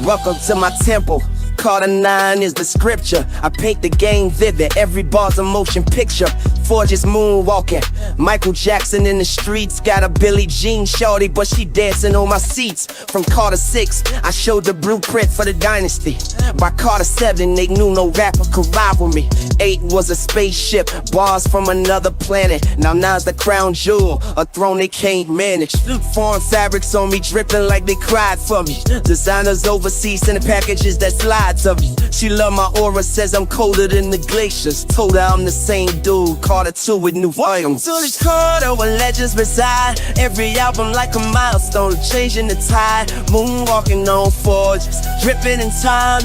Welcome to my temple. Carter 9 is the scripture. I paint the game vivid. Every bar's a motion picture. Forge is moonwalking. Michael Jackson in the streets. Got a Billie Jean shorty, but she dancing on my seats. From Carter 6, I showed the blueprint for the dynasty. By Carter 7, they knew no rapper could rival me. 8 was a spaceship, bars from another planet. Now 9's the crown jewel, a throne they can't manage. Foreign fabrics on me, dripping like they cried for me. Designers overseas sending packages that slides of me. She love my aura, says I'm colder than the glaciers. Told her I'm the same dude, Carter 2 with new volumes. To this Carter with legends beside. Every album like a milestone, changing the tide. Moonwalking on forges, dripping in time.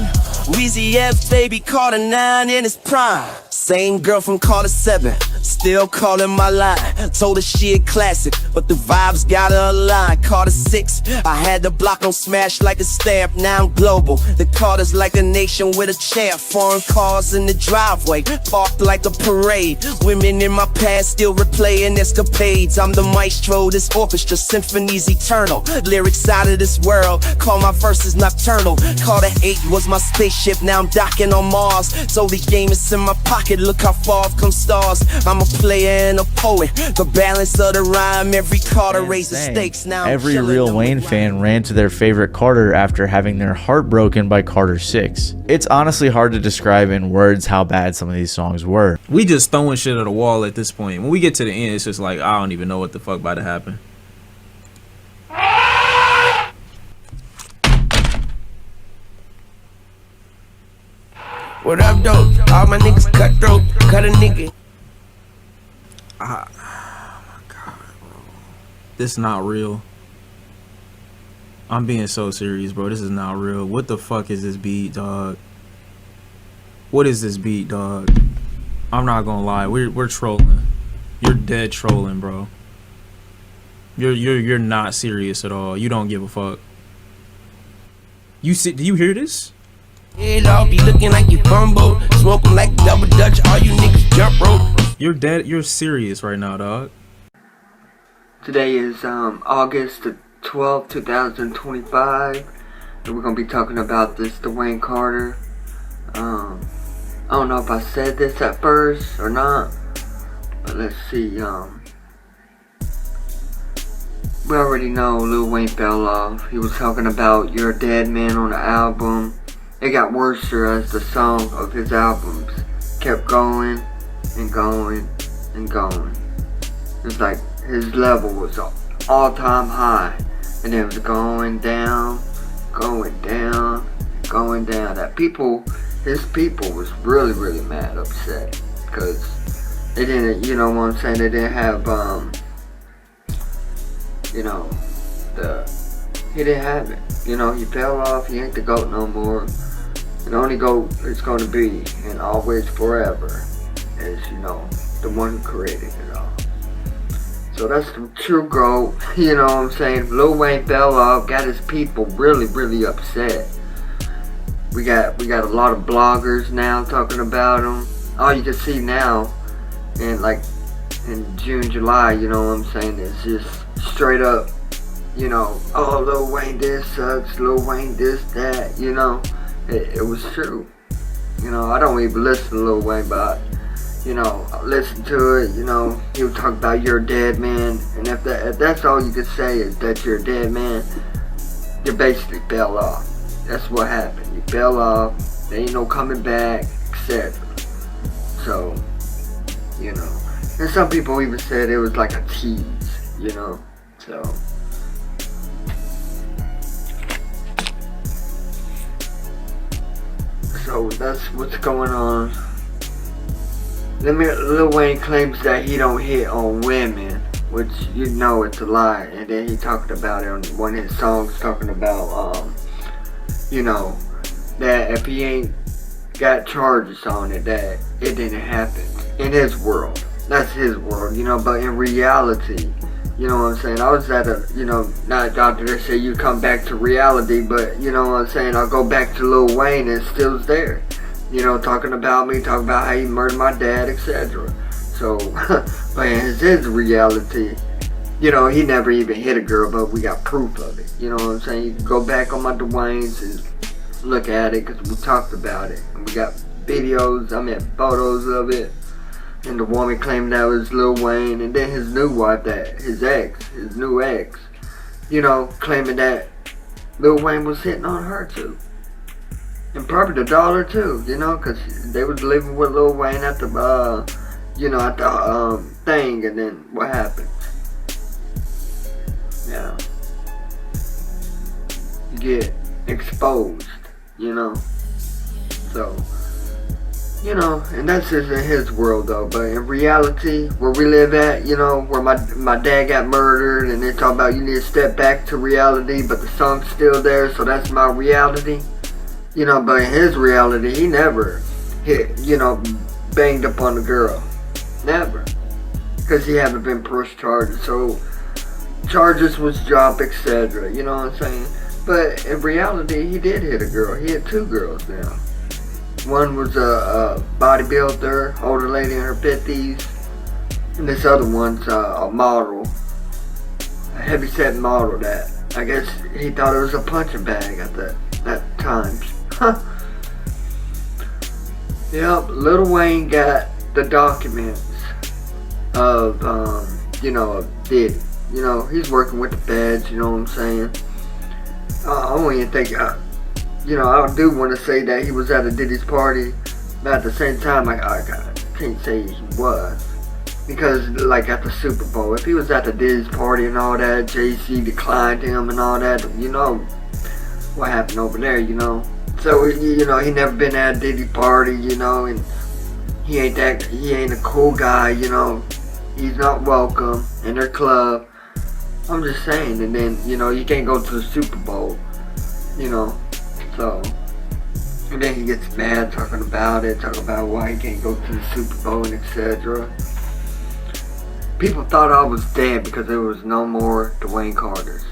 Weezy F, baby, Carter 9 in his prime. Same girl from Carter 7, still calling my line. Told her she a classic, but the vibes got her aligned. Carter 6, I had the block on smash like a stamp. Now I'm global, the Carter's like a nation with a champ. Foreign cars in the driveway, parked like a parade. Women in my past still replaying escapades. I'm the maestro, this orchestra, symphony's eternal. Lyrics out of this world, call my verses nocturnal. Carter 8 was my spaceship, now I'm docking on Mars. So the game is in my pocket, look how far I've come stars. I'm a player and a poet, the balance of the rhyme. Every Carter raises stakes now. Every real Wayne fan ran to their favorite Carter after having their heart broken by Carter 6. It's honestly hard to describe in words how bad some of these songs were. We just throwing shit at the wall at this point. When we get to the end, it's just like, I don't even know what the fuck about to happen. What up, though? All my niggas cutthroat, cut a nigga. Oh my god, bro. This is not real. I'm being so serious, bro. This is not real. What the fuck is this beat, dog? What is this beat, dog? I'm not gonna lie. We're trolling. You're dead trolling, bro. You're not serious at all. You don't give a fuck. Do you hear this? Head off, be looking like you fumble. Smoking like double dutch, all you niggas jump rope. You're dead. You're serious right now, dog. Today is August the 12th, 2025, and we're gonna be talking about this Dawayne Carter. I don't know if I said this at first or not, but let's see. We already know Lil Wayne fell off. He was talking about "You're a Dead Man" on the album. It got worse as the song of his albums kept going and going and going. It's like his level was all-time high, and it was going down, going down, going down. That his people was really, really mad, upset, because they didn't, you know what I'm saying, they didn't have, you know, he didn't have it. You know, he fell off, he ain't the GOAT no more. The only GOAT is going to be, and always forever, is, you know, the one who created it all. So that's the true GOAT, you know what I'm saying? Lil Wayne fell off, got his people really, really upset. We got a lot of bloggers now talking about him. All you can see now, and like in June, July, you know what I'm saying, is just straight up, you know, oh, Lil Wayne this sucks, Lil Wayne this, that, you know. It was true. You know, I don't even listen to Lil Wayne, but, you know, I listen to it, you know, he would talk about "You're a dead man," and if that's all you can say is that you're a dead man, you basically fell off. That's what happened. You fell off, there ain't no coming back, etc. So, you know, and some people even said it was like a tease, you know, so. So that's what's going on. Lil Wayne claims that he don't hit on women, which you know it's a lie. And then he talked about it on one of his songs, talking about, you know, that if he ain't got charges on it, that it didn't happen in his world. That's his world, you know. But in reality, you know what I'm saying, I was at a, you know, not a doctor that said you come back to reality, but, you know what I'm saying, I'll go back to Lil Wayne and still's there. You know, talking about me, talking about how he murdered my dad, etc. So, but in his reality, you know, he never even hit a girl, but we got proof of it. You know what I'm saying? You can go back on my Dwayne's and look at it because we talked about it. And we got videos, photos of it. And the woman claimed that was Lil Wayne. And then his new wife, his new ex, you know, claiming that Lil Wayne was hitting on her too. And probably the daughter too, you know, because they was living with Lil Wayne at the, thing. And then what happened? Yeah. You get exposed, you know. So, you know, and that's just in his world though. But in reality, where we live at, you know, where my dad got murdered, and they talk about you need to step back to reality, but the song's still there, so that's my reality. You know, but in his reality, he never banged up on the girl. Never. Because he haven't been pushed charges, so charges was dropped, etc. You know what I'm saying? But in reality, he did hit a girl. He hit 2 girls now. One was a bodybuilder, older lady in her 50s. And this other one's a model. A heavyset model that I guess he thought it was a punching bag at that time. Yep, Lil Wayne got the documents of, Diddy. You know, he's working with the feds, you know what I'm saying? I don't even think, I do want to say that he was at a Diddy's party, but at the same time, I can't say he was. Because, like, at the Super Bowl, if he was at the Diddy's party and all that, Jay-Z declined him and all that, you know what happened over there, you know? So, you know, he never been at a Diddy party, you know, and he ain't a cool guy, you know? He's not welcome in their club. I'm just saying, and then, you know, you can't go to the Super Bowl, you know, so, and then he gets mad talking about why he can't go to the Super Bowl and etc. People thought I was dead because there was no more Dwayne Carters.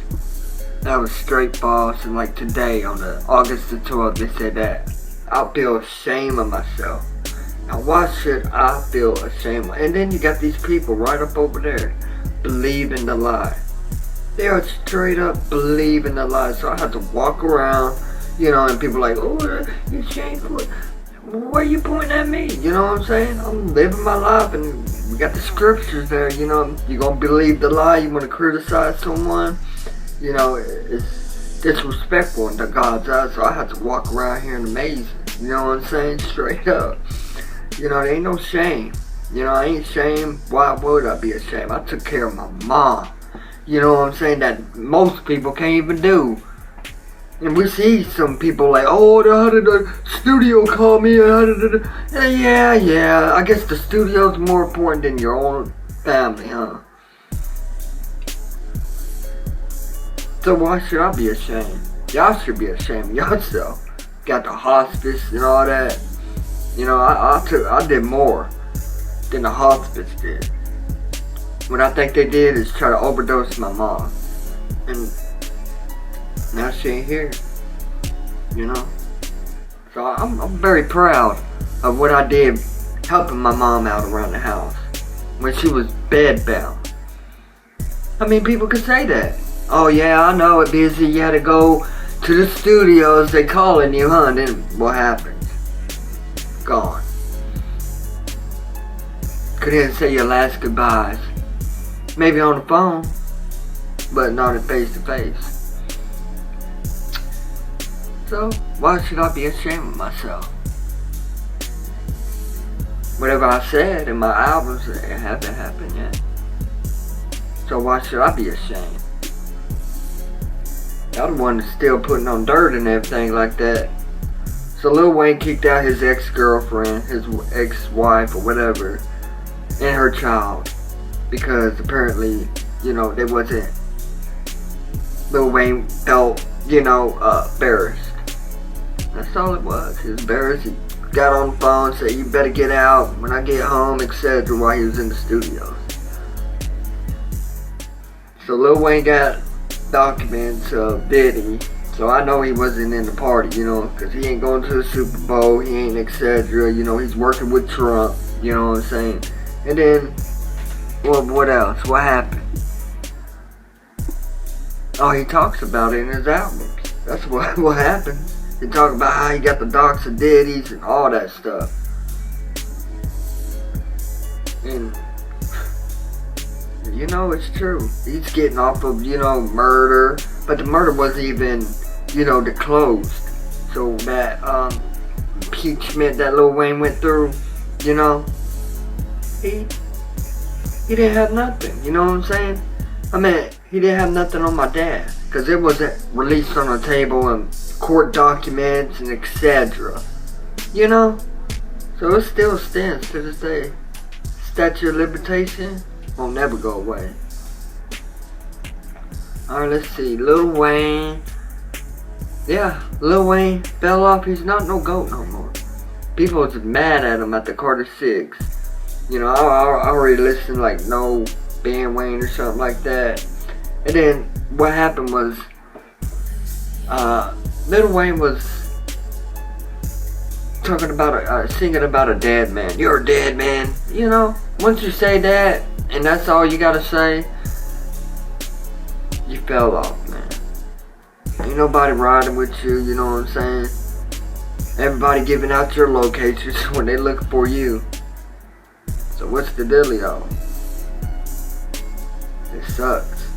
That was straight false, and like today, on the August the 12th, they said that I feel ashamed of myself. Now why should I feel ashamed? And then you got these people right up over there, believing the lie. They are straight up believing the lie. So I had to walk around, you know, and people like, oh, you're shameful. Why are you pointing at me? You know what I'm saying? I'm living my life, and we got the scriptures there, you know. You're going to believe the lie, you want to criticize someone. You know, it's disrespectful in God's eyes. So I had to walk around here and amaze. You know what I'm saying? Straight up. You know, there ain't no shame. You know, I ain't ashamed. Why would I be ashamed? I took care of my mom. You know what I'm saying? That most people can't even do. And we see some people like, oh, how did the studio call me? Yeah. I guess the studio's more important than your own family, huh? So why should I be ashamed? Y'all should be ashamed of yourself. Got the hospice and all that. You know, I did more than the hospice did. What I think they did is try to overdose my mom. And now she ain't here. You know? So I'm very proud of what I did helping my mom out around the house when she was bedbound. I mean, people could say that. Oh yeah, I know it's busy, you had to go to the studios, they calling you, huh? And then what happens? Gone. Couldn't say your last goodbyes. Maybe on the phone, but not in face to face. So, why should I be ashamed of myself? Whatever I said in my albums, it haven't happened yet. So why should I be ashamed? Y'all the one that's still putting on dirt and everything like that. So Lil Wayne kicked out his ex-girlfriend, his ex-wife or whatever, and her child. Because apparently, you know, they wasn't, Lil Wayne felt, embarrassed. That's all it was. He was embarrassed. He got on the phone, said, you better get out when I get home, etc. while he was in the studios. So Lil Wayne got documents of Diddy. So I know he wasn't in the party, you know, because he ain't going to the Super Bowl, he ain't etc. You know, he's working with Trump, you know what I'm saying? And then, well, what else? What happened? Oh, he talks about it in his albums. That's what happened. He talk about how he got the docs of daddies and all that stuff. And you know, it's true. He's getting off of, you know, murder. But the murder wasn't even, you know, disclosed. So that impeachment that Lil Wayne went through, you know, he didn't have nothing. You know what I'm saying? I mean, he didn't have nothing on my dad. Because it wasn't released on the table and court documents and etc. You know? So it still stands to this day. Statute of limitation won't never go away. Alright, let's see. Lil Wayne. Yeah, Lil Wayne fell off. He's not no GOAT no more. People was mad at him at the Carter 6. You know, I already listened like no Ben Wayne or something like that. And then what happened was Lil Wayne was talking about singing about a dead man. You're a dead man. You know, once you say that and that's all you gotta say, you fell off, man. Ain't nobody riding with you, you know what I'm saying? Everybody giving out your locations when they look for you. So what's the dealio? It sucks.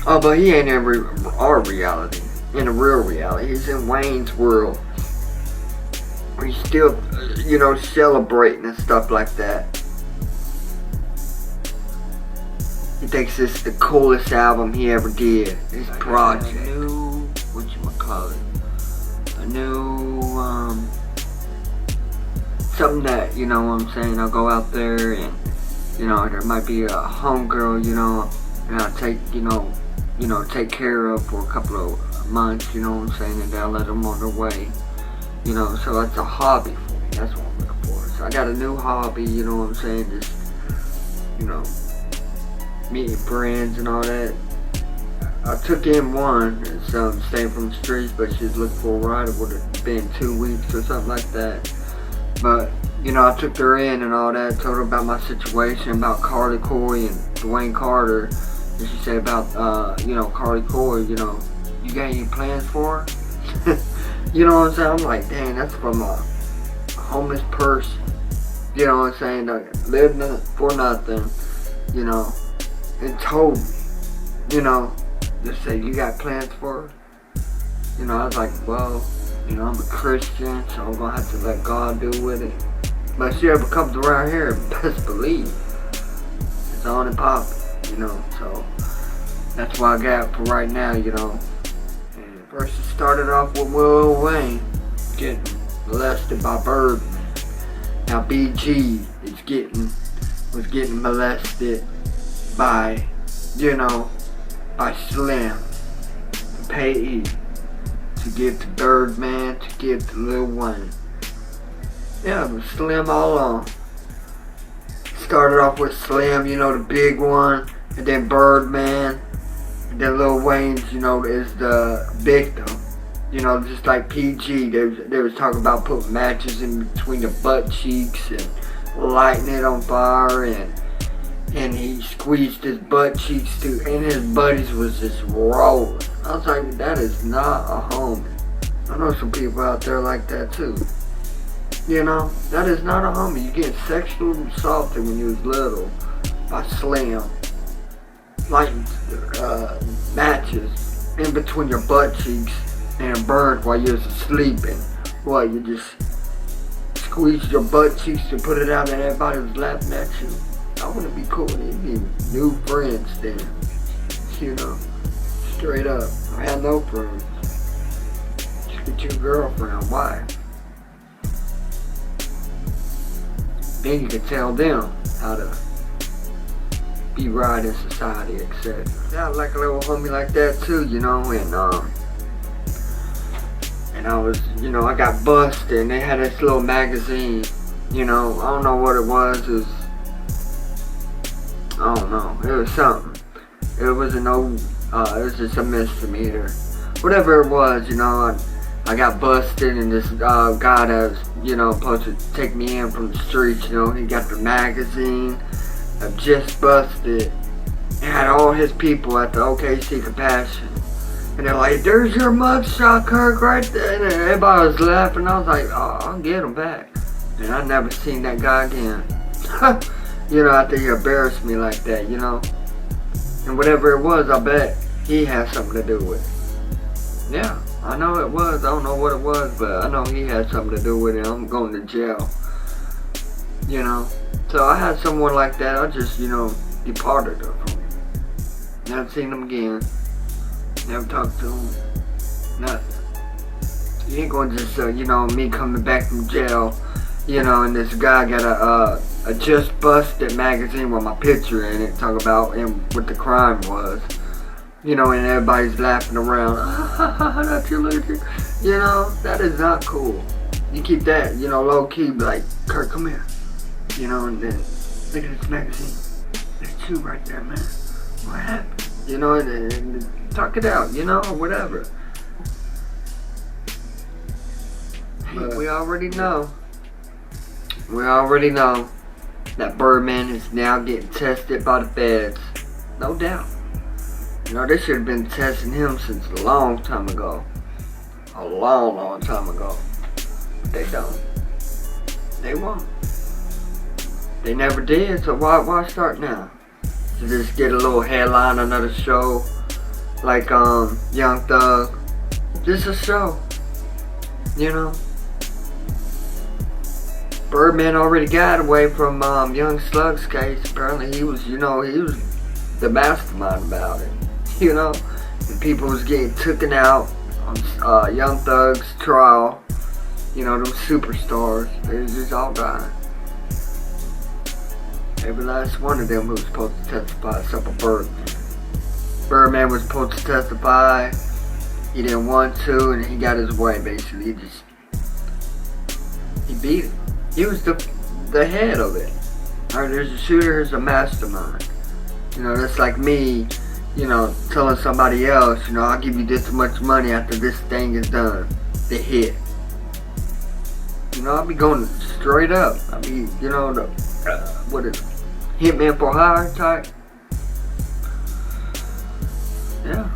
Oh, but he ain't in our reality. In the real reality. He's in Wayne's world. He's still, you know, celebrating and stuff like that. He thinks it's the coolest album he ever did. His project. A new, a new, something that, you know what I'm saying, I'll go out there and, you know, there might be a homegirl, you know, and I'll take, take care of for a couple of months, you know what I'm saying, and then I'll let them on their way. You know, so that's a hobby for me. That's what I'm looking for. So I got a new hobby, you know what I'm saying, just, you know, meeting friends and all that. I took in one, and some staying from the streets, but she's looking for a ride. It would have been 2 weeks or something like that. But, you know, I took her in and all that, told her about my situation, about Carly Coy and Dwayne Carter. And she said about, you know, Carly Coy, you know, you got any plans for her? You know what I'm saying? I'm like, dang, that's from a homeless person. You know what I'm saying? That lived for nothing, you know, and told me, you know, just say, you got plans for her? You know, I was like, well, you know, I'm a Christian, so I'm going to have to let God do with it. But if she ever comes around here, best believe, it's on and popping, you know, so that's what I got for right now, you know. First it started off with Lil Wayne getting molested by Birdman. Now BG was getting molested by, you know, by Slim, Paye, to give to Birdman, to give to Lil Wayne. Yeah, it was Slim all along. Started off with Slim, you know, the big one, and then Birdman. That Lil Wayne's, you know, is the victim. You know, just like PG, they was talking about putting matches in between the butt cheeks and lighting it on fire, and he squeezed his butt cheeks too, and his buddies was just rolling. I was like, that is not a homie. I know some people out there like that too. You know, that is not a homie. You get sexually assaulted when you was little by Slim. Lighting matches in between your butt cheeks and burned while you was sleeping. What, you just squeezed your butt cheeks to put it out and everybody was laughing at you? I want to be cool and be new friends then. You know, straight up. I had no friends. Just get your girlfriend, wife. Then you can tell them how to be right in society, etc. Yeah, I like a little homie like that too, you know, and I was, you know, I got busted and they had this little magazine, you know, I don't know what it was, I don't know, it was something. It was it was just a misdemeanor. Whatever it was, you know, I got busted and this guy that was, you know, supposed to take me in from the streets, you know, he got the magazine. I just busted and had all his people at the OKC Compassion. And they're like, there's your mugshot, Kirk, right there. And everybody was laughing. I was like, oh, I'll get him back. And I never seen that guy again. You know, after he embarrassed me like that, you know. And whatever it was, I bet he had something to do with it. Yeah, I know it was. I don't know what it was, but I know he had something to do with it. I'm going to jail. You know. So I had someone like that. I just, you know, departed from him. Never seen him again. Never talked to him. Nothing. You ain't gonna just, you know, me coming back from jail, you know, and this guy got a Just Busted magazine with my picture in it, talk about what the crime was. You know, and everybody's laughing around. That's your legend. You know, that is not cool. You keep that, you know, low key, like, Kurt, come here. You know, and then, look at this magazine. That's you right there, man. What happened? You know, and talk it out, you know, or whatever. We already know. We already know that Birdman is now getting tested by the feds. No doubt. You know, they should have been testing him since a long time ago. A long, long time ago. But they don't. They won't. They never did, so why start now? To just get a little headline, another show, like Young Thug. Just a show. You know? Birdman already got away from Young Slug's case. Apparently he was, you know, he was the mastermind about it. You know? And people was getting taken out on Young Thug's trial. You know, them superstars. They was just all dying. Every last one of them who was supposed to testify except for Birdman. Birdman was supposed to testify. He didn't want to, and he got his way, basically. He beat it. He was the head of it. Alright, there's a shooter, there's a mastermind. You know, that's like me, you know, telling somebody else, you know, I'll give you this much money after this thing is done. The hit. You know, I'll be going straight up. I'll be, you know, what is it? Hitman for hire type. Yeah.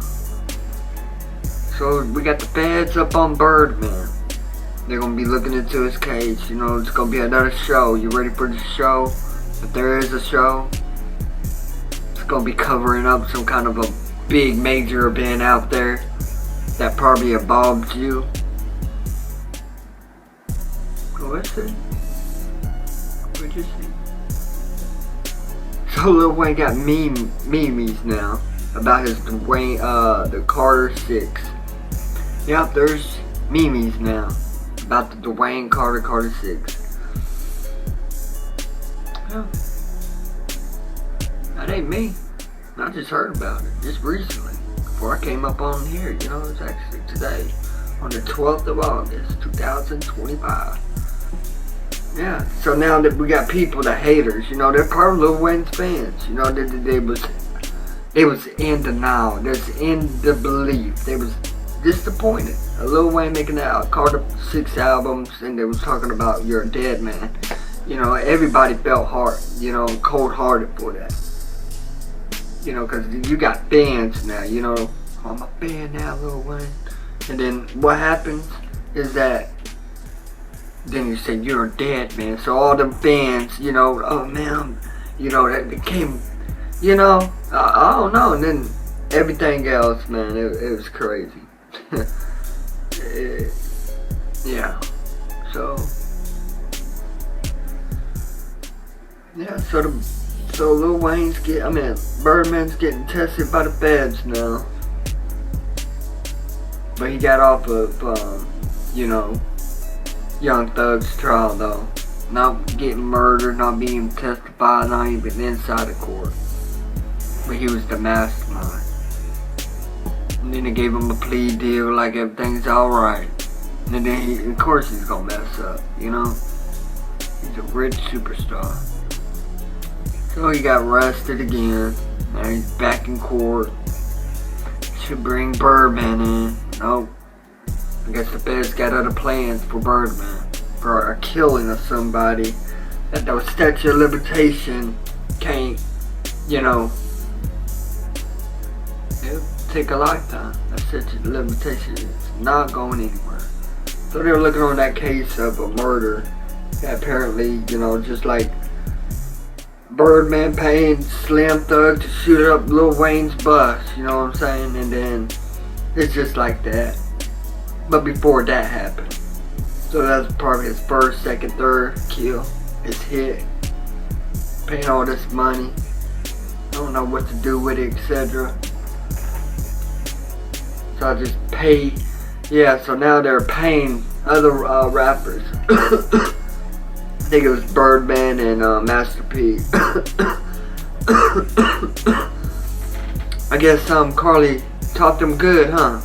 So we got the feds up on Birdman. They're gonna be looking into his case. You know, it's gonna be another show. You ready for the show? If there is a show, it's gonna be covering up some kind of a big major event out there that probably involves you. Let's see. What'd you see? So Lil Wayne got memes now about his Dwayne, the Carter 6. Yep, there's memes now about the Dwayne Carter 6. Yeah. That ain't me. I just heard about it just recently before I came up on here. You know, it's actually today on the 12th of August, 2025. Yeah, so now that we got people, the haters, you know, they're part of Lil Wayne's fans. You know, they was in denial. They was in the belief. They was disappointed. Lil Wayne making out Carter 6 albums, and they was talking about you're a dead man. You know, everybody felt hard, you know, cold-hearted for that. You know, because you got fans now, you know. I'm a fan now, Lil Wayne. And then what happens is that then you say you're a dead man. So all them fans, you know, oh man, you know, that became, you know, I don't know. And then everything else, man, it was crazy. Yeah. So yeah. So Lil Wayne's Birdman's getting tested by the feds now. But he got off of, you know, Young Thug's trial though. Not getting murdered, not being testified, not even inside the court. But he was the mastermind. And then they gave him a plea deal like everything's alright. And then of course he's gonna mess up, you know? He's a rich superstar. So he got arrested again. Now he's back in court. Should bring Birdman in. Nope. I guess the feds got other plans for Birdman. For a killing of somebody that the statute of limitation can't, you know, it'll take a lifetime. That's statute of limitations is not going anywhere. So they're looking on that case of a murder. Apparently, just like Birdman paying Slim Thug to shoot up Lil Wayne's bus, you know what I'm saying? And then it's just like that. But before that happened. So that's probably his first, second, third kill. His hit. Paying all this money. Don't know what to do with it, etc. So I just paid. Yeah, so now they're paying other rappers. I think it was Birdman and Master P. I guess Carly taught them good, huh?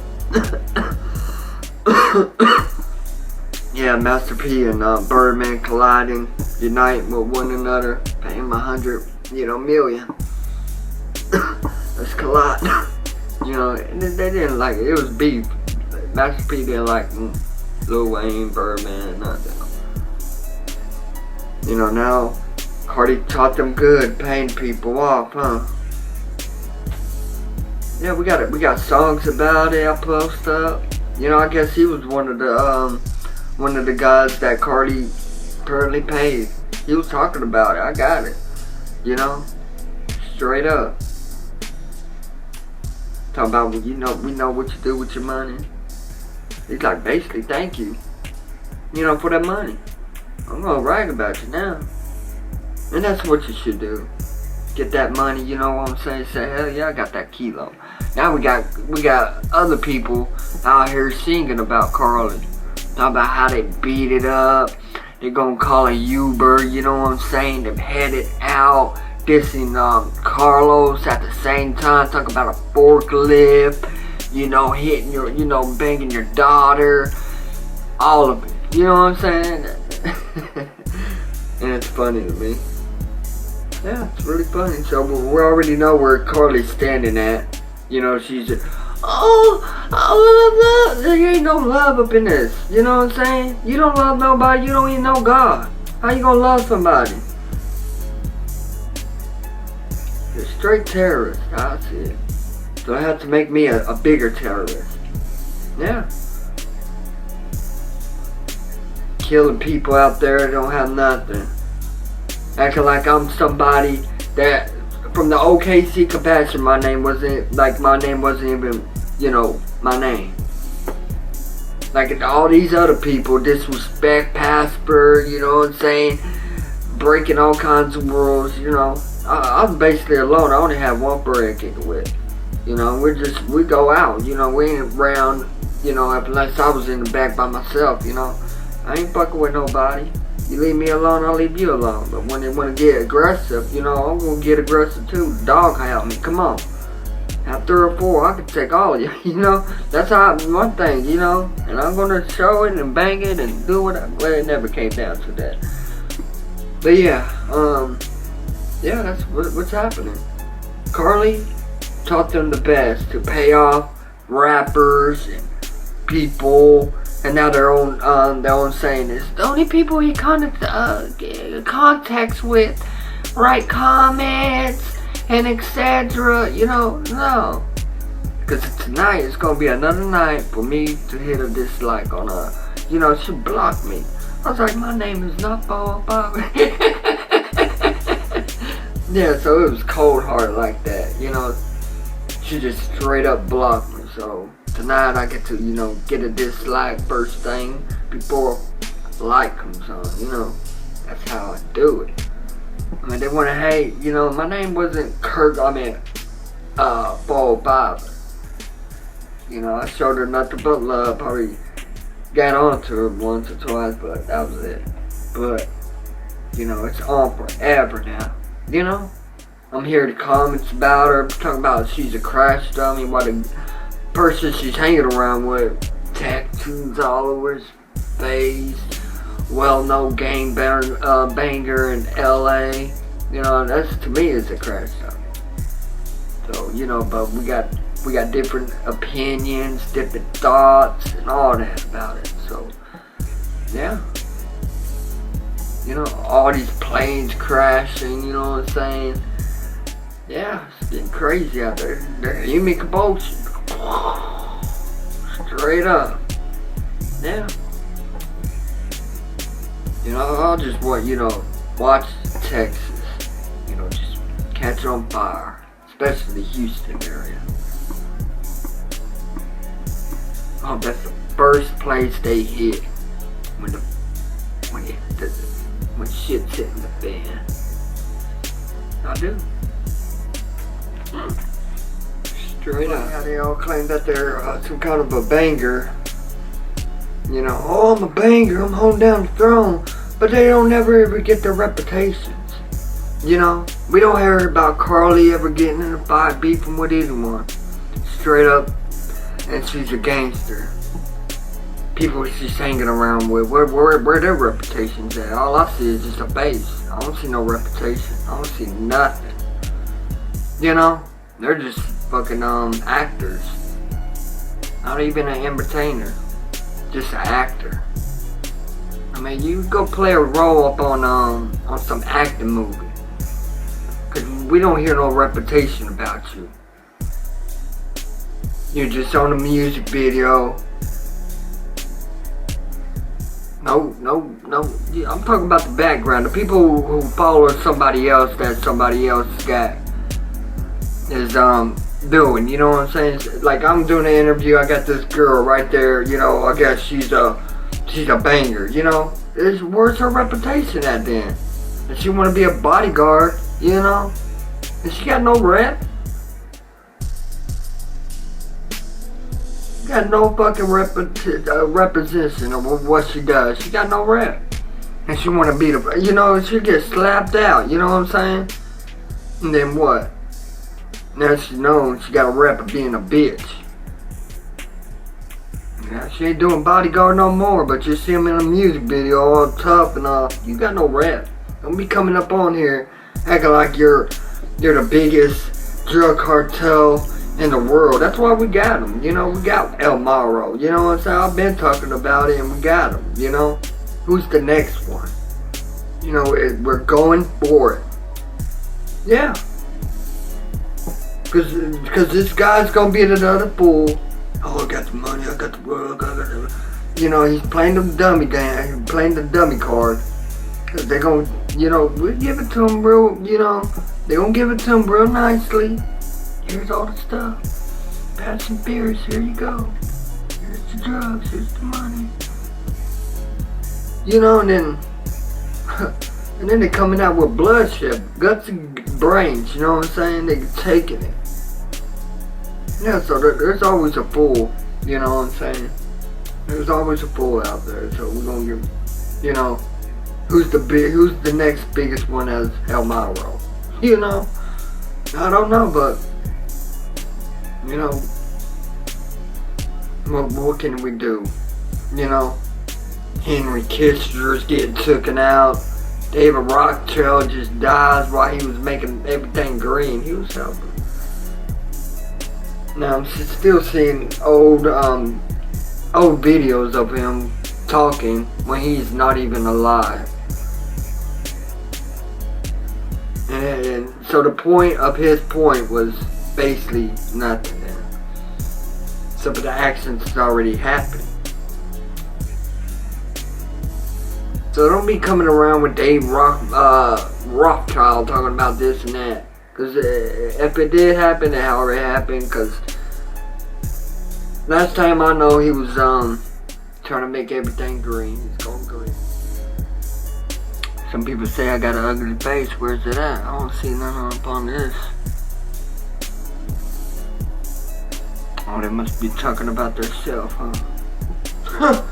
Yeah, Master P and Birdman colliding, uniting with one another, paying him 100, million. Let's collide. And they didn't like it. It was beef. Master P didn't like Lil Wayne, Birdman, nothing. Now Cardi taught them good, paying people off, huh? Yeah, we got songs about it. I post up. I guess he was one of the guys that Cardi apparently paid. He was talking about it. I got it. Straight up. Talking about, we know what you do with your money. He's like, basically, thank you. For that money. I'm gonna brag about you now. And that's what you should do. Get that money, you know what I'm saying? Say, hell yeah, I got that kilo. Now we got other people out here singing about Carly. Talking about how they beat it up. They're gonna call a Uber, you know what I'm saying? They've headed out, dissing Carlos at the same time, talking about a forklift, hitting your, banging your daughter, all of it. You know what I'm saying? And it's funny to me. Yeah, it's really funny. So we already know where Carly's standing at. She's just, love. There ain't no love up in this. You know what I'm saying? You don't love nobody. You don't even know God. How you gonna love somebody? You're a straight terrorist. That's it. So I have to make me a bigger terrorist. Yeah. Killing people out there that don't have nothing. Acting like I'm somebody that from the OKC compassion, my name wasn't even, my name. Like all these other people disrespect Pasper, you know what I'm saying? Breaking all kinds of rules, I'm basically alone. I only have one friend kicking with. We go out, we ain't around, unless I was in the back by myself, I ain't fucking with nobody. You leave me alone, I'll leave you alone. But when they want to get aggressive, I'm going to get aggressive too. Dog help me, come on. Have 3 or 4, I can take all of you, That's how one thing, And I'm going to show it and bang it and do what well, it never came down to that. But yeah, that's what's happening. Carly taught them the best to pay off rappers and people. And now their own saying is the only people he contacts with, write comments and etc. No, because tonight it's gonna be another night for me to hit a dislike on her. She blocked me. I was like, my name is not Bob. Yeah, so it was cold hearted like that. She just straight up blocked me. So tonight I get to, get a dislike first thing before a like comes on, That's how I do it. They want to hate, my name wasn't Kirk, Paul Bob. I showed her nothing but love, probably got on to her once or twice, but that was it. But, it's on forever now, I'm hearing comments about her, talking about she's a crash dummy, what a person she's hanging around with, tattoos all over his face, well-known gang banger in LA. That's to me is a crash dummy. So but we got different opinions, different thoughts, and all that about it. So yeah, all these planes crashing. You know what I'm saying? Yeah, it's getting crazy out there. You make a boat. Straight up. Yeah. You know, I'll just watch Texas, just catch on fire, especially the Houston area. Oh, that's the first place they hit when shit's hitting the fan. I do. Straight up. Yeah, they all claim that they're some kind of a banger. Oh, I'm a banger, I'm holding down the throne. But they don't never ever get their reputations. We don't hear about Carly ever getting in a fight, beefing with anyone. Straight up. And she's a gangster. People she's hanging around with, where their reputations at? All I see is just a face. I don't see no reputation. I don't see nothing. They're just fucking actors. Not even an entertainer. Just an actor. I mean, you go play a role up on some acting movie. Cause we don't hear no reputation about you. You're just on a music video. No. I'm talking about the background. The people who follow somebody else that somebody else is doing. You know what I'm saying? Like I'm doing an interview. I got this girl right there. I guess she's a banger. Where's her reputation at then? And she want to be a bodyguard. And she got no rep. Got no fucking representation of what she does. She got no rep. And she wanna be the, she get slapped out, you know what I'm saying? And then what? Now she knows she got a rep of being a bitch. Yeah, she ain't doing bodyguard no more, but you see him in a music video all tough and all. You got no rep. Don't be coming up on here acting like you're the biggest drug cartel in the world. That's why we got him. We got El Mauro. You know what I'm saying? I've been talking about it and we got him. Who's the next one? We're going for it. Yeah. Cause this guy's gonna be another fool. Oh, I got the money, I got the world, I got the... he's playing the dummy game, he's playing the dummy card. Cause they're gonna, we'll give it to him real, they're gonna give it to him real nicely. Here's all the stuff. Pass and beers, here you go. Here's the drugs, here's the money. And then they're coming out with bloodshed, guts and brains, you know what I'm saying? They're taking it. Yeah, so there's always a fool, you know what I'm saying? There's always a fool out there, so we're gonna give, who's the next biggest one as El Mauro? I don't know, but what can we do? Henry Kissinger's getting taken out. David Rothschild just dies while he was making everything green. He was helping. Now I'm still seeing old videos of him talking when he's not even alive. And so the point of his point was basically nothing then. So but the actions already happened. So don't be coming around with Dave Rothschild talking about this and that. Because if it did happen, it already happened. Because last time I know he was trying to make everything green. He's going green. Some people say I got an ugly face. Where's it at? I don't see nothing up on this. Oh, they must be talking about themselves, huh?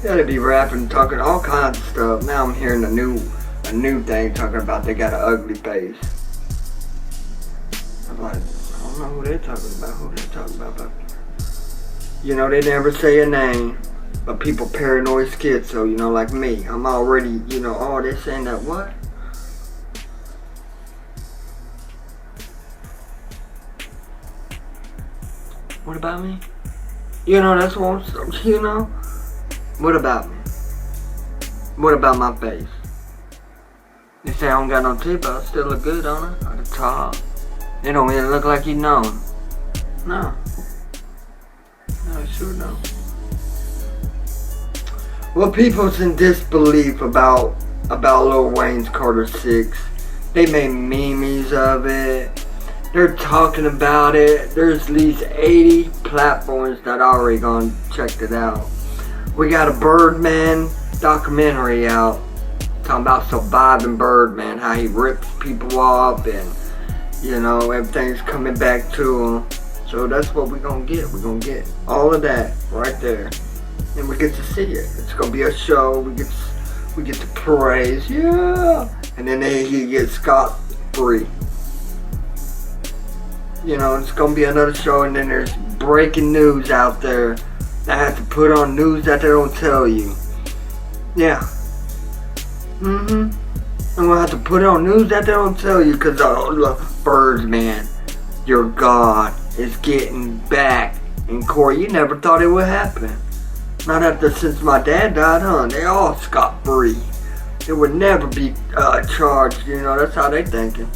Yeah, they be rapping, talking all kinds of stuff. Now I'm hearing a new thing talking about they got an ugly face. I'm like, I don't know who they're talking about. Who they're talking about? But, they never say a name. But people paranoid schizo, like me. I'm already, oh, they're saying that what? What about me? That's what I'm, What about me? What about my face? You say I don't got no teeth, but I still look good, don't I? At the top. It don't even look like you know. No. sure know. Well, people's in disbelief about Lil Wayne's Carter 6. They made memes of it. They're talking about it. There's at least 80 platforms that already gone checked it out. We got a Birdman documentary out talking about surviving Birdman, how he rips people off and, you know, everything's coming back to him. So that's what we're gonna get. We're gonna get all of that right there. And we get to see it. It's gonna be a show. We get to praise, yeah. And then he gets scot-free. You know, it's gonna be another show, and then there's breaking news out there that have to put on news that they don't tell you. Yeah. I'm gonna have to put on news that they don't tell you, cause Birdman, your God, is getting back. And Corey, you never thought it would happen. Not after since my dad died, huh? They all scot-free. It would never be charged, you know, that's how they thinking.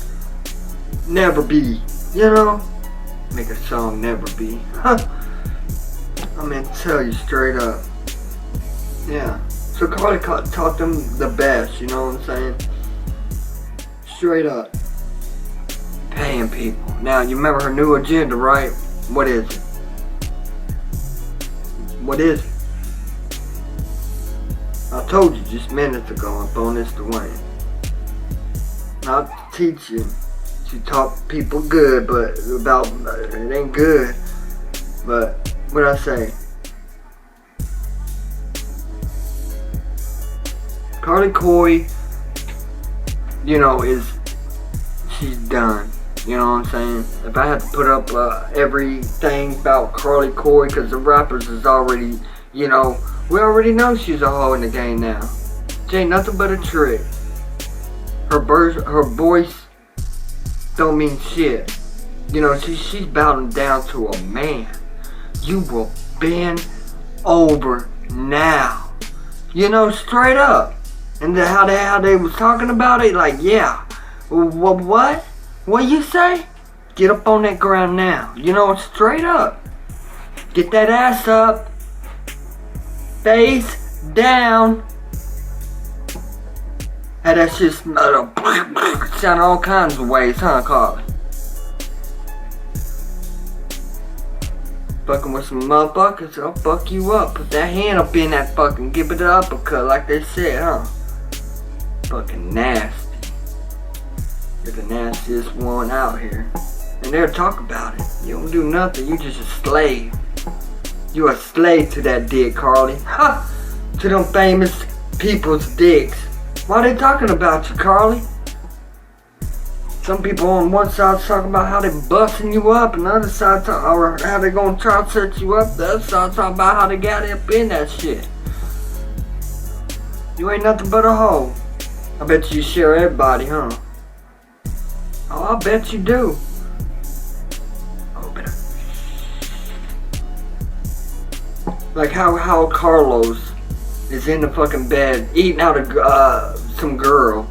Never be, you know? Make a song, never be. Huh. I mean, tell you straight up. Yeah. So Carly taught them the best, you know what I'm saying? Straight up. Paying people. Now, you remember her new agenda, right? What is it? What is it? I told you just minutes ago on Bonus Dawayne. Not to teach you. She taught people good, but about it ain't good. But what I say? Carly Coy, you know, she's done. You know what I'm saying? If I had to put up everything about Carly Coy, because the rappers is already, you know, we already know she's a hoe in the game now. She ain't nothing but a trick. Her voice don't mean shit. You know, she's bowing down to a man. You will bend over now. You know, straight up. And how they was talking about it, like, yeah. What? What you say? Get up on that ground now. You know, straight up. Get that ass up. Face down. Had that shit sound all kinds of ways, huh, Carly? Fucking with some motherfuckers, I'll fuck you up. Put that hand up in that fucking, give it an uppercut like they said, huh? Fucking nasty. You're the nastiest one out here. And they'll talk about it. You don't do nothing, you just a slave. You a slave to that dick, Carly. Ha! To them famous people's dicks. Why they talking about you, Carly? Some people on one side talking about how they busting you up, and the other side or how they gonna try to set you up. The other side talking about how they got up in that shit. You ain't nothing but a hoe. I bet you share everybody, huh? Oh, I bet you do. Oh, better. Like how Carlos is in the fucking bed eating out of some girl,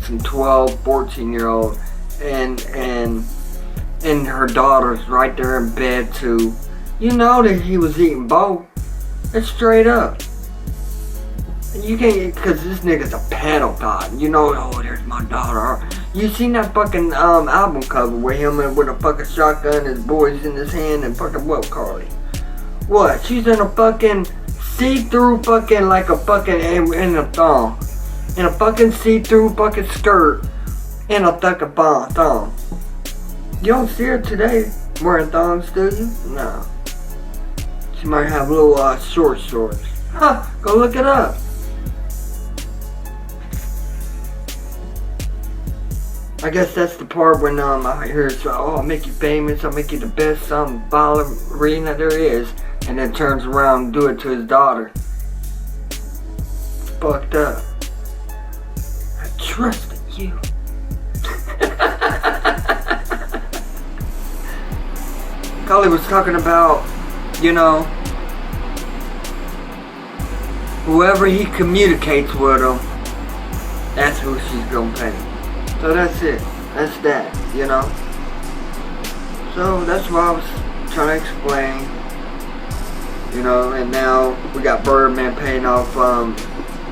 some 12, 14-year-old, and her daughter's right there in bed too. You know that he was eating both. It's straight up. You can't, cause this nigga's a pedophile. You know, oh, there's my daughter. You seen that fucking album cover with him and with a fucking shotgun, his boys in his hand, and fucking what, Carly? What? She's in a fucking see-through fucking like a fucking in a thong, in a fucking see-through fucking skirt, in a fucking thong. You don't see her today wearing thongs, do you? No. She might have little shorts. Huh? Go look it up. I guess that's the part when I hear it's oh, I'll make you famous, I'll make you the best ballerina there is, and then turns around and do it to his daughter. It's fucked up. I trusted you. Carly was talking about, you know, whoever he communicates with him, that's who she's gonna pay. So that's it. That's that, you know. So that's what I was trying to explain. You know, and now we got Birdman paying off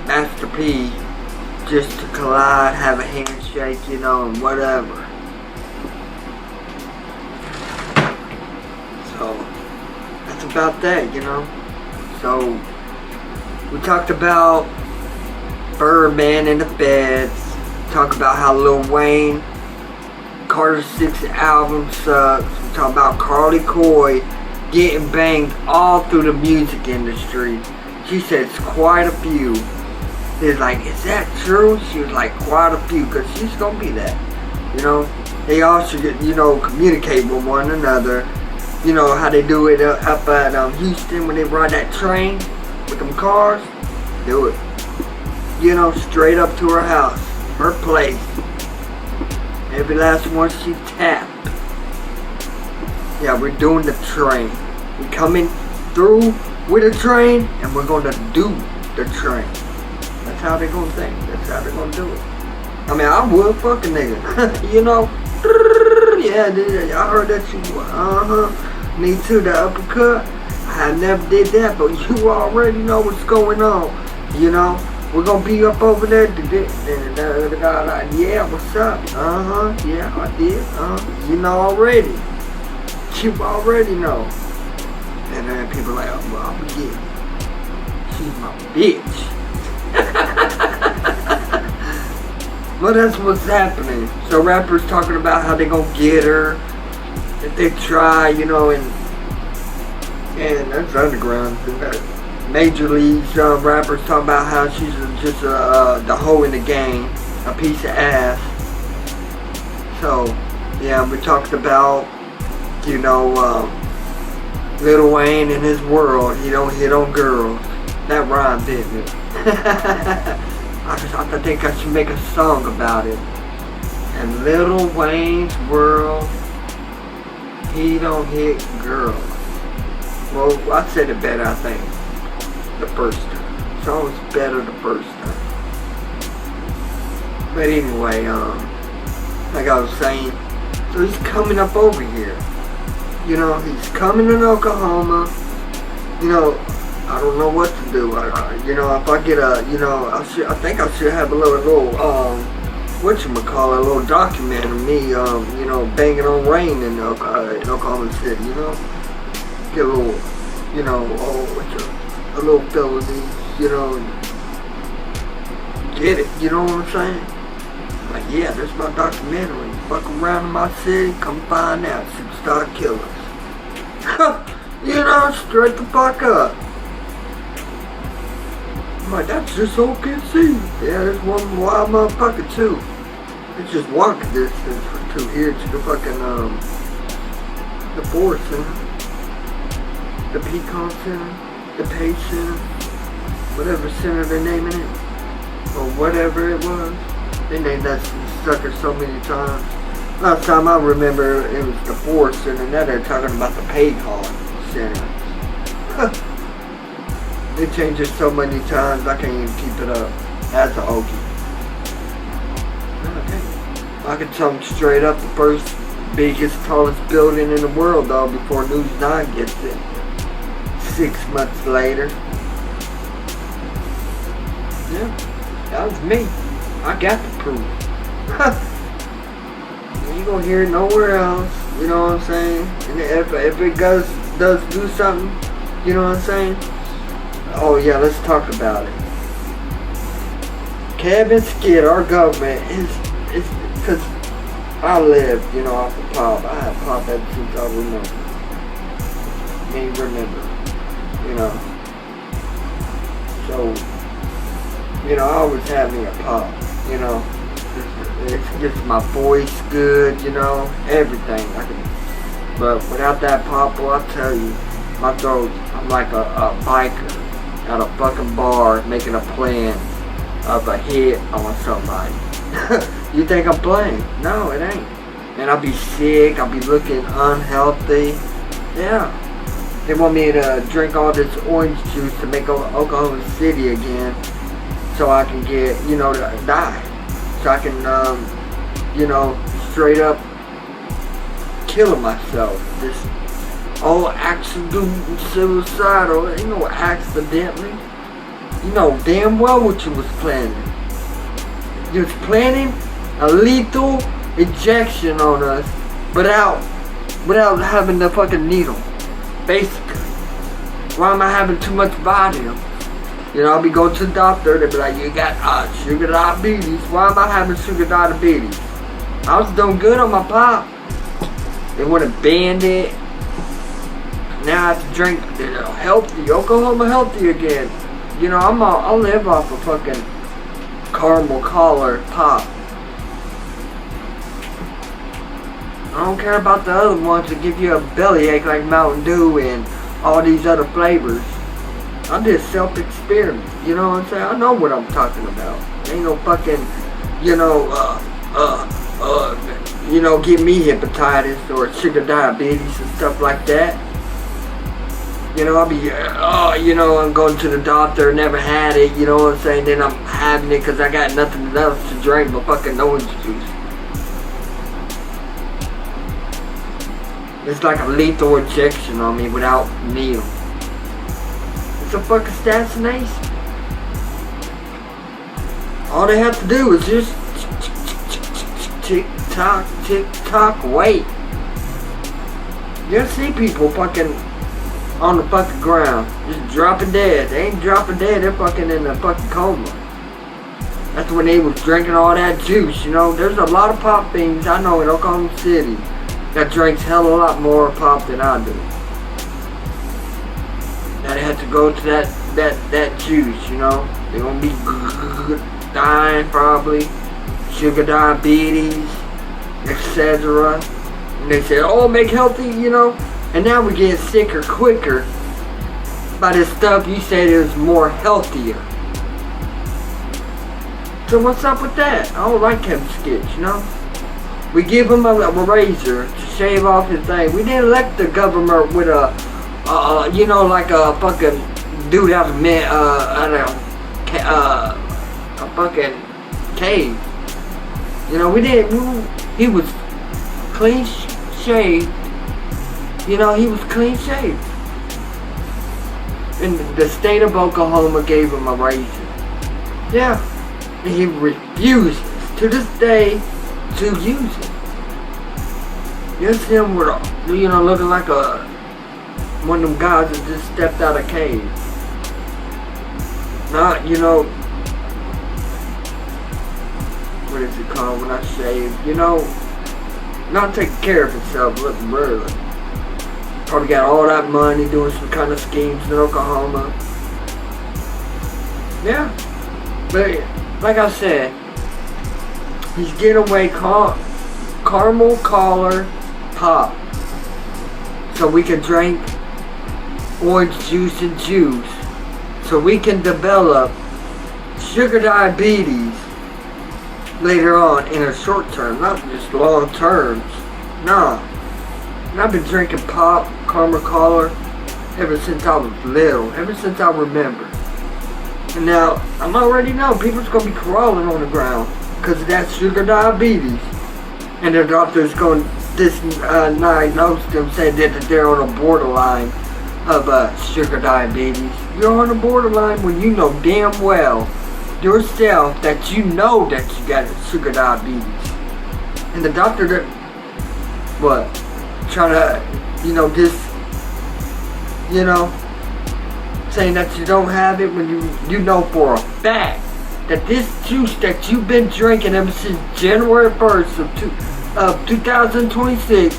Master P just to collide, have a handshake, you know, and whatever. So that's about that, you know. So we talked about Birdman in the beds. Talk about how Lil Wayne, Carter 6 album sucks. We talk about Carly Coy getting banged all through the music industry. She said it's quite a few. He's like, is that true? She was like, quite a few, because she's gonna be that. You know, they all should, you know, communicate with one another. You know how they do it up at Houston when they ride that train with them cars? Do it. You know, straight up to her house, her place. Every last one she tapped. Yeah, we're doing the train. We're coming through with a train, and we're gonna do the train. That's how they're gonna think. That's how they're gonna do it. I mean, I would fuck a nigga. You know? Yeah, dude, I heard that you, me too, the uppercut. I never did that, but you already know what's going on. You know? We're gonna be up over there. Yeah, what's up? Yeah, I did. You know already. You already know. And then people like, oh, well, yeah. She's my bitch. Well, that's what's happening. So rappers talking about how they gonna get her if they try, you know, and that's underground. Major leagues rappers talking about how she's just the hoe in the game, a piece of ass. So yeah, we talked about, you know, Lil Wayne and his world. He don't hit on girls. That rhymed, didn't it? I think I should make a song about it. And Lil Wayne's world, he don't hit girls. Well, I said it better, I think. The first time. It's always better the first time. But anyway, like I was saying, so he's coming up over here. You know, he's coming in Oklahoma. You know, I don't know what to do. You know, if I get a, you know, I think I should have a little whatchamacallit, a little document of me, you know, banging on rain in Oklahoma City, you know. Get a little, you know, a little felony, you know, get it, you know what I'm saying? Like, yeah, that's my documentary. Fuck around in my city, come find out, superstar killers. You know, straight the fuck up. I'm like, that's just OKC. Yeah, there's one wild motherfucker too. It's just walking distance from to here to the fucking, the Forest Center, the Pecan Center, the Paye Center, whatever center they're naming it, or whatever it was. They named that sucker so many times. Last time I remember, it was the Forest Center, now they're talking about the Pecan Center. They changed it so many times, I can't even keep it up. That's a Okie. Okay. I can tell them straight up, the first biggest, tallest building in the world, though, before News 9 gets it. 6 months later. Yeah, that was me. I got the proof. You ain't gonna hear it nowhere else. You know what I'm saying? And if it does do something, you know what I'm saying? Oh yeah, let's talk about it. Kevin Skid, our government is because I lived, you know, off the pop. I had pop ever since I remember. Me remember. You know, so, you know, I always have me a pop, you know, it gets my voice good, you know, everything, but without that pop, well, I'll tell you, my throat, I'm like a biker at a fucking bar making a plan of a hit on somebody. You think I'm playing? No, it ain't. And I'll be sick, I'll be looking unhealthy, yeah. They want me to drink all this orange juice to make Oklahoma City again, so I can get, you know, die. So I can, you know, straight up kill myself. Just Oh, accident, suicidal. Ain't no accidentally. You know damn well what you was planning. You was planning a lethal injection on us without having the fucking needle. Basically. Why am I having too much volume? You know, I'll be going to the doctor, they'll be like, you got sugar diabetes. Why am I having sugar diabetes? I was doing good on my pop. They want to ban it. Now I have to drink healthy, Oklahoma healthy again. You know, I'll live off a fucking caramel collar pop. I don't care about the other ones that give you a bellyache like Mountain Dew and all these other flavors. I'm just self-experiment. You know what I'm saying? I know what I'm talking about. Ain't no fucking, give me hepatitis or sugar diabetes and stuff like that. You know, I'll be, I'm going to the doctor, never had it, you know what I'm saying? Then I'm having it because I got nothing else to drink but fucking orange juice. It's like a lethal injection on me without needle. It's a fucking assassination. All they have to do is just tick tock, wait. You see people fucking on the fucking ground, just dropping dead. They ain't dropping dead, they're fucking in a fucking coma. That's when they was drinking all that juice, you know. There's a lot of pop fiends I know in Oklahoma City that drinks hell of a lot more pop than I do. Now they have to go to that juice, you know. They're gonna be dying probably, sugar diabetes, etc. And they say, oh, make healthy, you know. And now we're getting sicker quicker by this stuff you said is more healthier. So what's up with that? I don't like Kevin Skitch, you know. We give him a razor to shave off his thing. We didn't elect the government with a fucking dude out of a fucking cave. You know, we didn't. He was clean shaved. You know, he was clean shaved. And the state of Oklahoma gave him a razor. Yeah. And he refuses to this day to use it. Just him with looking like one of them guys that just stepped out of cave. Not, what is it called when I shave? Not taking care of himself, looking really. Probably got all that money doing some kind of schemes in Oklahoma. Yeah. But, like I said, he's getting away caramel collar pop. So we can drink orange juice and juice. So we can develop sugar diabetes later on in a short term, not just long terms. No. And I've been drinking pop, caramel collar, ever since I was little, ever since I remember. And now, I'm already know people's gonna be crawling on the ground because of that sugar diabetes. And their doctor's going to diagnose them, saying that they're on a borderline of sugar diabetes. You're on a borderline when you know damn well yourself that you know that you got sugar diabetes. And the doctor that, trying to, saying that you don't have it when you know for a fact that this juice that you've been drinking ever since January 1st of 2026,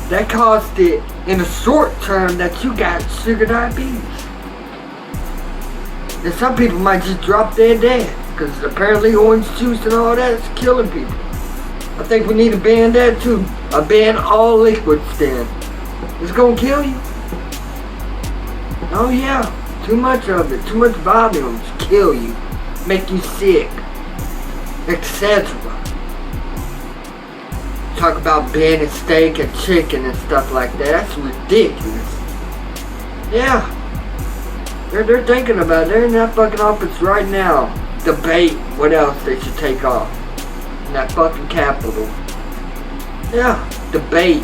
that caused it in the short term that you got sugar diabetes. And some people might just drop dead, because apparently orange juice and all that is killing people. I think we need to ban that too. Ban all liquids then. It's gonna kill you. Oh yeah, too much of it, too much volumes kill you, make you sick, etc. Talk about banning steak and chicken and stuff like that. That's ridiculous. Yeah, they're thinking about it. They're in that fucking office right now. Debate what else they should take off in that fucking Capitol. Yeah, debate.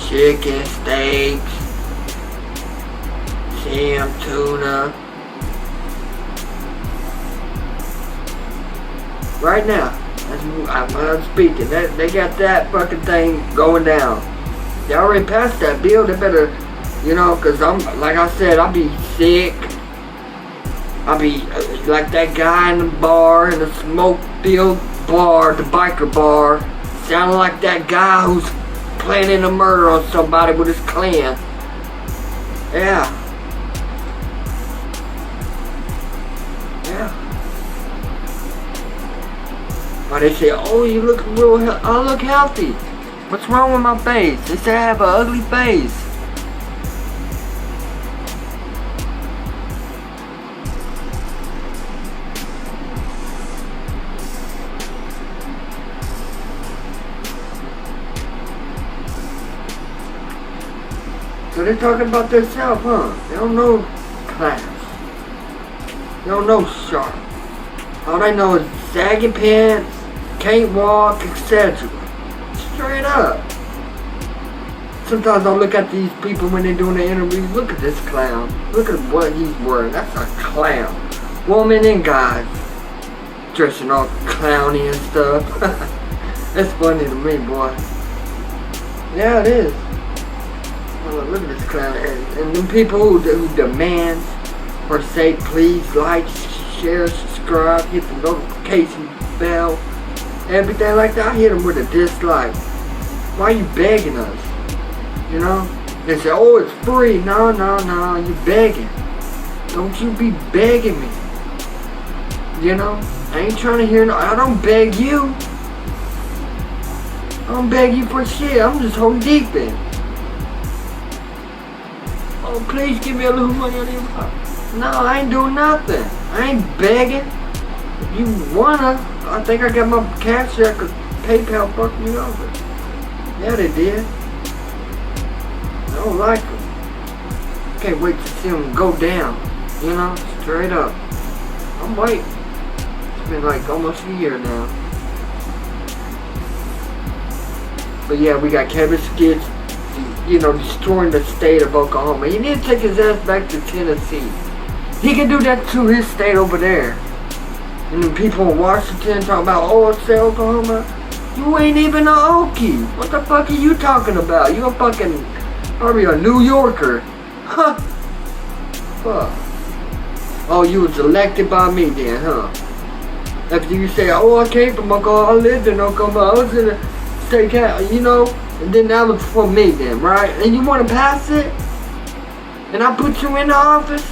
chicken, steaks, ham, tuna. Right now, I'm speaking. They got that fucking thing going down. They already passed that bill. They better, cause I'm, like I said, I'll be sick. I'll be like that guy in the bar, in the smoke-filled bar, the biker bar, sounding like that guy who's planning a murder on somebody with his clan. Yeah. Why they say, oh, you look I look healthy. What's wrong with my face? They say I have an ugly face. So they're talking about themselves, huh? They don't know class. They don't know sharp. All they know is sagging pants, can't walk, etc. Straight up. Sometimes I look at these people when they're doing the interviews. Look at this clown. Look at what he's wearing. That's a clown. Woman and guys dressing all clowny and stuff. That's funny to me, boy. Yeah, it is. Oh, look at this clown. And them people who demand or say please like, share, subscribe, hit the notification bell, everything like that. I hit them with a dislike. Why are you begging us? They say, oh, it's free. No, you begging. Don't you be begging me. I ain't trying to hear no. I don't beg you. I don't beg you for shit. I'm just holding deep in. Oh, please give me a little money on your phone. No, I ain't doing nothing. I ain't begging. If you wanna, I think I got my cash check or PayPal fucked me over. Yeah, they did. I don't like them. Can't wait to see them go down. Straight up. I'm waiting. It's been like almost a year now. But yeah, we got Kevin Skits, destroying the state of Oklahoma. He need to take his ass back to Tennessee. He can do that to his state over there. And then people in Washington talking about, oh, it's Oklahoma. You ain't even a Okie. What the fuck are you talking about? You a fucking, probably a New Yorker. Huh. Fuck. Oh, you was elected by me then, huh? After you say, oh, I came from Oklahoma, I lived in Oklahoma, I was in the state capital, and then that was for me then, right? And you want to pass it? And I put you in the office?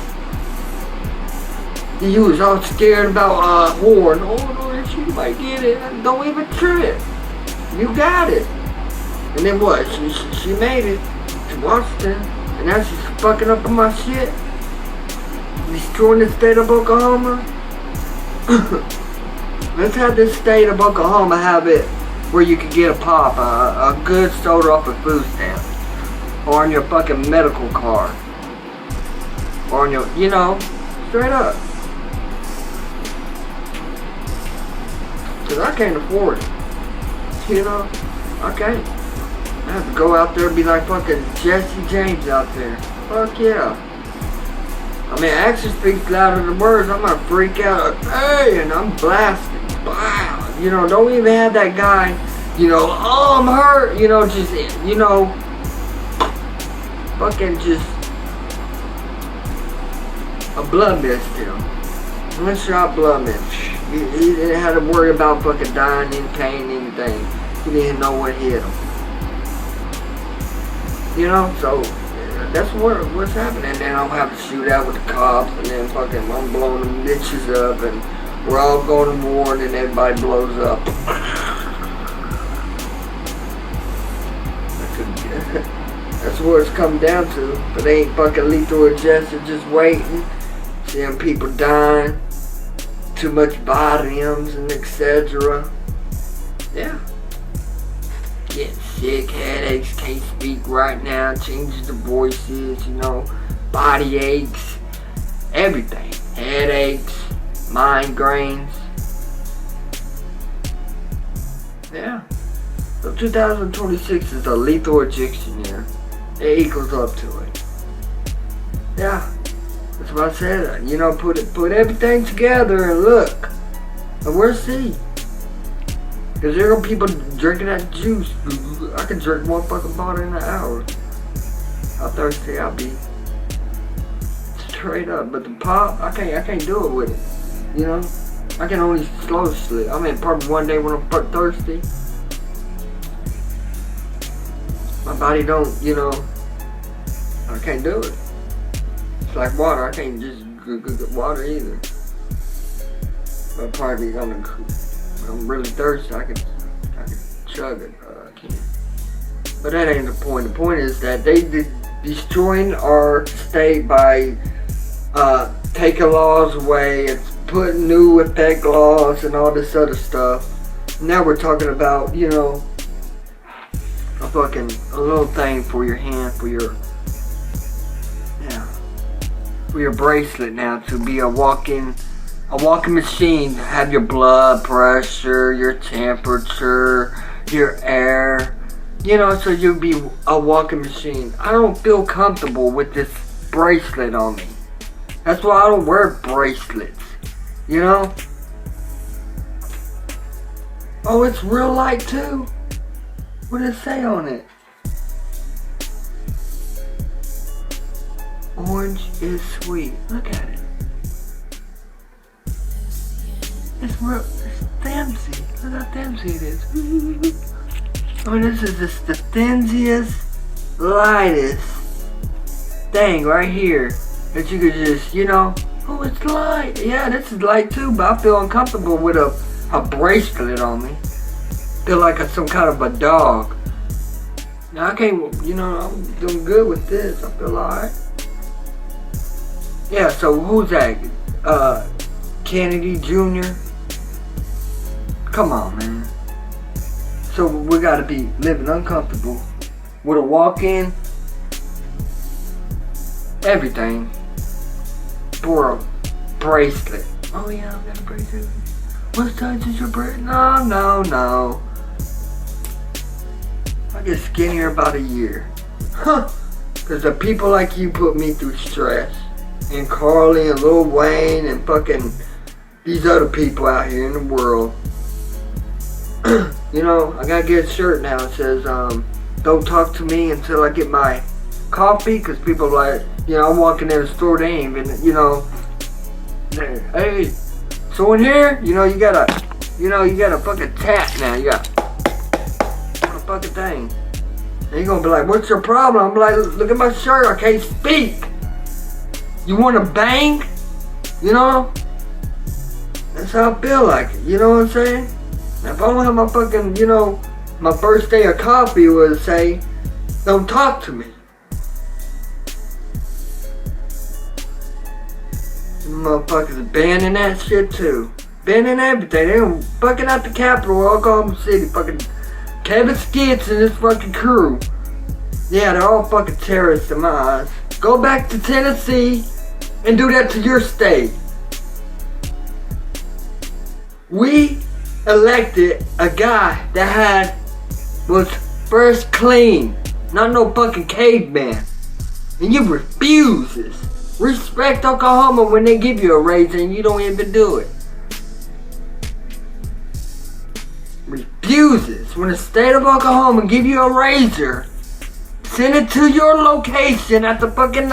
You was all scared about horn. Oh no, she might get it. Don't even trip. You got it. And then what? She made it to Washington, and now she's fucking up on my shit. Destroying the state of Oklahoma. Let's have this state of Oklahoma have it where you can get a pop, a good soda off a food stamp, or on your fucking medical card, or on your, straight up. Cause I can't afford it. I can't. I have to go out there and be like fucking Jesse James out there. Fuck yeah. I mean, action speaks louder than words. I'm gonna freak out. Hey, and I'm blasting. Wow. Don't even have that guy, oh, I'm hurt. Just, fucking just a blood mist, One shot blood mist. He didn't have to worry about fucking dying in pain, anything. He didn't know what hit him. So that's what's happening. And then I'll have to shoot out with the cops, and then fucking I'm blowing them bitches up, and we're all going to war, and then everybody blows up. That's what it's come down to. But they ain't fucking lethal adjusted, just waiting. Seeing people dying. Too much Valiums and etc. Yeah. Getting sick, headaches, can't speak right now, changes the voices, body aches, everything. Headaches, migraines. Yeah. So 2026 is a lethal injection year. It equals up to it. Yeah, that's what I said. You know, put everything together and look, and we'll see. Cause there are people drinking that juice. I can drink one fucking bottle in an hour. How thirsty I'll be. Straight up, but the pop, I can't do it with it. You know, I can only slow sleep. I mean, probably one day when I'm thirsty, my body don't, you know, I can't do it. It's like water. I can't just get water either. But probably when I'm really thirsty, I can chug it. I can't. But that ain't the point. The point is that they destroying our state by taking laws away and putting new effect laws and all this other stuff. Now we're talking about, you know, a little thing for your hand, for your bracelet now, to be a walking machine. Have your blood pressure, your temperature, your air, you know, so you'll be a walking machine. I don't feel comfortable with this bracelet on me. That's why I don't wear bracelets, you know. Oh, it's real light too. What does it say on it? Orange is sweet. Look at it. It's real. It's flimsy. Look how flimsy it is. I mean, this is just the thinsiest, lightest thing right here that you could just, you know. Oh, it's light. Yeah, this is light too, but I feel uncomfortable with a bracelet on me. Feel like some kind of a dog. Now I can't, you know, I'm doing good with this. I feel alright. Yeah, so who's that? Kennedy Jr.? Come on, man. So we gotta be living uncomfortable with a walk-in, everything, for a bracelet. Oh yeah, I got a bracelet. What size is your bracelet? No. I get skinnier about a year. Huh. Cause the people like you put me through stress. And Carly and Lil Wayne and fucking these other people out here in the world. You know, I gotta get a shirt now that says, don't talk to me until I get my coffee. Cause people like, you know, I'm walking in the store, they ain't even, you know, hey, so in here, you know, you gotta fucking tap now. You got a fucking thing. And you're gonna be like, what's your problem? I'm like, look at my shirt, I can't speak. You wanna bang? You know? That's how I feel like it, you know what I'm saying? Now if I don't have my fucking, you know, my first day of coffee would say, don't talk to me. Motherfuckers banning that shit too. Banning everything. They don't fucking out the Capitol, Oklahoma City. Fucking Kevin Skits and his fucking crew. Yeah, they're all fucking terrorists in my eyes. Go back to Tennessee and do that to your state. We elected a guy that was first clean, not no fucking caveman. And you refuses. Respect Oklahoma when they give you a raise and you don't even do it. Refuses. When the state of Oklahoma give you a raiser, send it to your location at the fucking,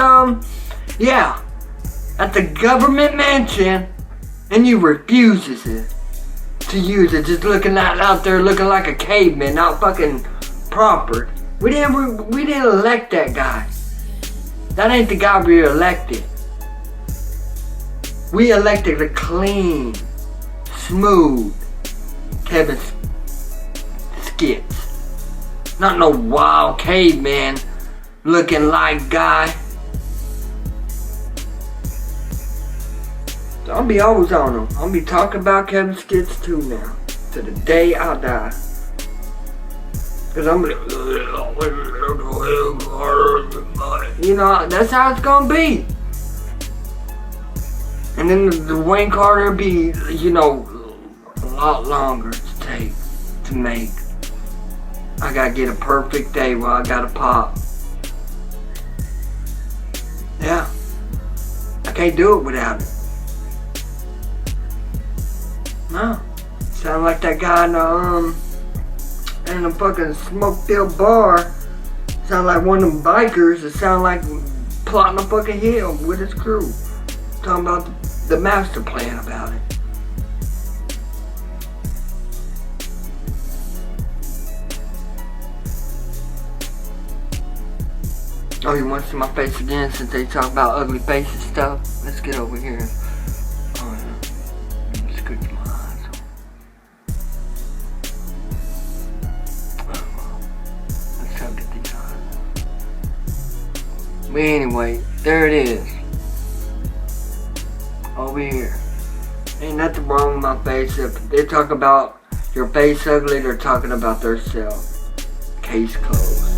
at the government mansion, and you refuses it to use it. Just looking out there looking like a caveman, not fucking proper. We didn't elect that guy. That ain't the guy we elected. We elected a clean, smooth Kevin Skits. Not no wild caveman looking like guy. So I'll be always on him. I'll be talking about Kevin Skits too now. To the day I die. Cause I'm like, you know, that's how it's gonna be. And then the Dwayne Carter will be, you know, a lot longer to take to make. I gotta get a perfect day where I gotta pop. Yeah. I can't do it without it. No. Sound like that guy in the fucking smoke-filled bar. Sound like one of them bikers that sound like plotting a fucking hill with his crew. Talking about the master plan about it. Oh, you want to see my face again since they talk about ugly faces stuff? Let's get over here. Oh, yeah. Let's scratch my eyes. Let's try to get these eyes. But anyway, there it is. Over here. Ain't nothing wrong with my face. If they talk about your face ugly, they're talking about their self. Case closed.